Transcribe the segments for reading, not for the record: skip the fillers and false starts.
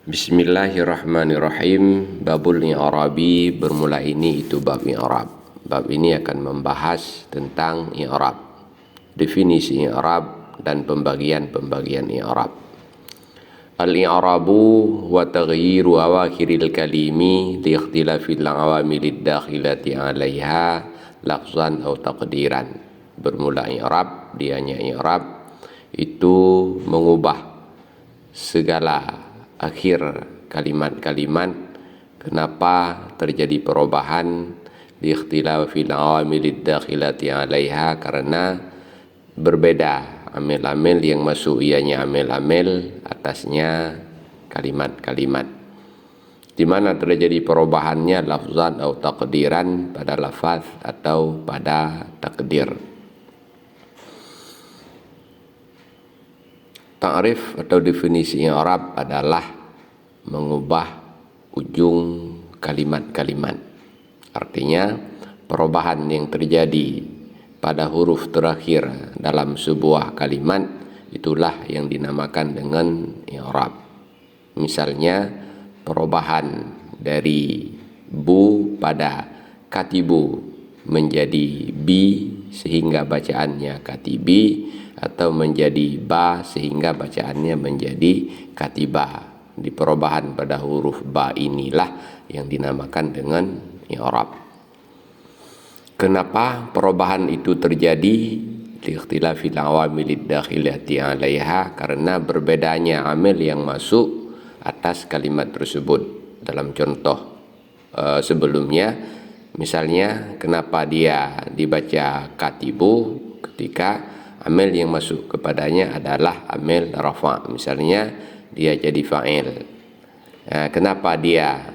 Bismillahirrahmanirrahim. Babul i'rabi, bermula ini itu bab i'rab. Bab ini akan membahas tentang i'rab, definisi i'rab dan pembagian-pembagian i'rab. Al-i'rabu wa taghyiru awakhiril kalimi li ikhtilafil awamilid dakhilati 'alaiha lafzan atau taqdiran. Bermula i'rab, dianya i'rab itu mengubah segala akhir kalimat-kalimat. Kenapa terjadi perubahan? Di ikhtilafil awamilid dakhilati 'alaiha, karena berbeda amil-amil yang masuk ianya amil-amil atasnya kalimat-kalimat. Di mana terjadi perubahannya? Lafzan atau takdiran, pada lafaz atau pada takdir. Ta'rif atau definisi i'rab adalah mengubah ujung kalimat-kalimat. Artinya perubahan yang terjadi pada huruf terakhir dalam sebuah kalimat, itulah yang dinamakan dengan i'rab. Misalnya perubahan dari bu pada katibu menjadi bi sehingga bacaannya katibi, atau menjadi ba sehingga bacaannya menjadi katiba. Di perubahan pada huruf ba inilah yang dinamakan dengan i'rab. Kenapa perubahan itu terjadi? Liikhtilafil awamilid dakhilati 'alaiha, karena berbedanya amil yang masuk atas kalimat tersebut. Dalam contoh sebelumnya, misalnya kenapa dia dibaca katibu ketika amil yang masuk kepadanya adalah amil rafa', misalnya dia jadi fa'il. Kenapa dia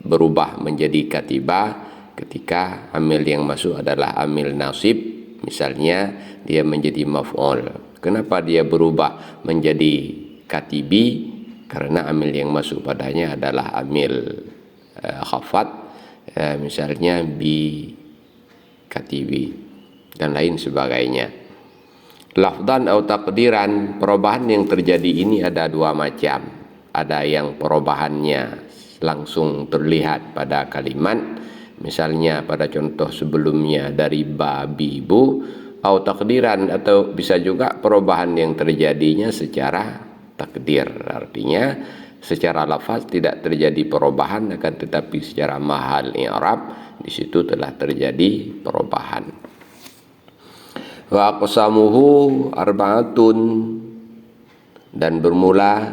berubah menjadi katiba ketika amil yang masuk adalah amil nasib, misalnya dia menjadi maf'ul. Kenapa dia berubah menjadi katibi? Karena amil yang masuk padanya adalah amil khafat, misalnya bi katibi dan lain sebagainya. Lafdan atau takdiran, perubahan yang terjadi ini ada dua macam. Ada yang perubahannya langsung terlihat pada kalimat, misalnya pada contoh sebelumnya dari babi bu, atau takdiran, atau bisa juga perubahan yang terjadinya secara takdir. Artinya secara lafaz tidak terjadi perubahan, akan tetapi secara mahal i'rab di situ telah terjadi perubahan. Wa aqsamuhu arba'atun, dan bermula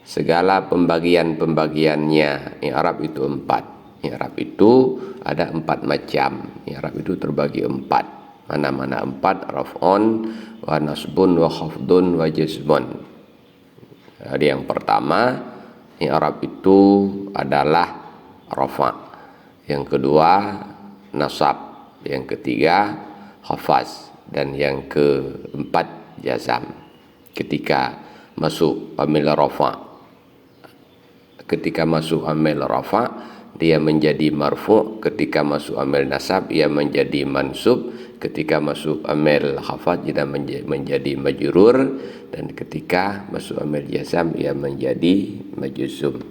segala pembagian-pembagiannya i'rab itu 4. I'rab itu ada 4 macam. I'rab itu terbagi 4. Mana-mana 4? Raf'un wa nasbun wa khafdun wa jazmun. Jadi yang pertama, i'rab itu adalah rafa'. Yang kedua nasab. Yang ketiga khafaz. Dan yang keempat jazam. Ketika masuk amil rafa', dia menjadi marfu'. Ketika masuk amil nasab, ia menjadi mansub. Ketika masuk amil khafad, dia menjadi majrur. Dan ketika masuk amil jazam, ia menjadi majzum.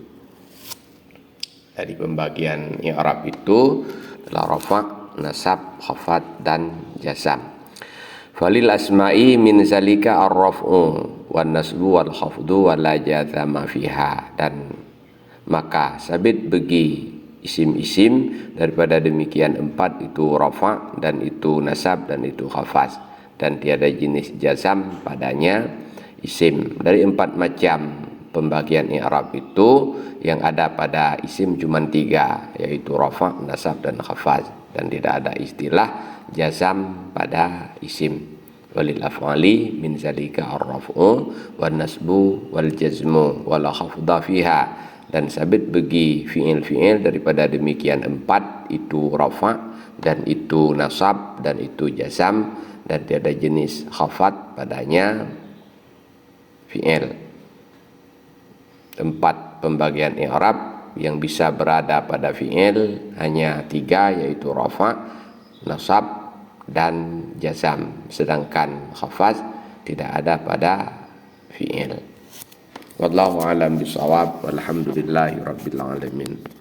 Dari pembagian i'rab itu adalah rafa', nasab, khafad, dan jazam. Falil asma'i min zalika ar-raf'u wan nasbu wal khafdu wa la jazama fiha. Dan maka sabit bagi isim-isim daripada demikian 4 itu rafa', dan itu nasab, dan itu khafaz, dan tiada jenis jazam padanya isim. Dari 4 macam pembagian i'rab itu, yang ada pada isim cuma 3, yaitu rafa', nasab, dan khafaz, dan tidak ada istilah jazam pada isim. Walil af'ali min zalika ar-raf'u wan nasbu wal jazmu wala khafda fiha. Dan sabit bagi fi'il-fi'il daripada demikian 4 itu rafa', dan itu nasab, dan itu jazam, dan tiada jenis khafat padanya fi'il. 4 pembagian i'rab yang bisa berada pada fi'il hanya 3, yaitu rafa', nasab, dan jazam, sedangkan khafaz tidak ada pada fi'il. Wallahu a'lam bishawab. Walhamdulillahi rabbil alamin.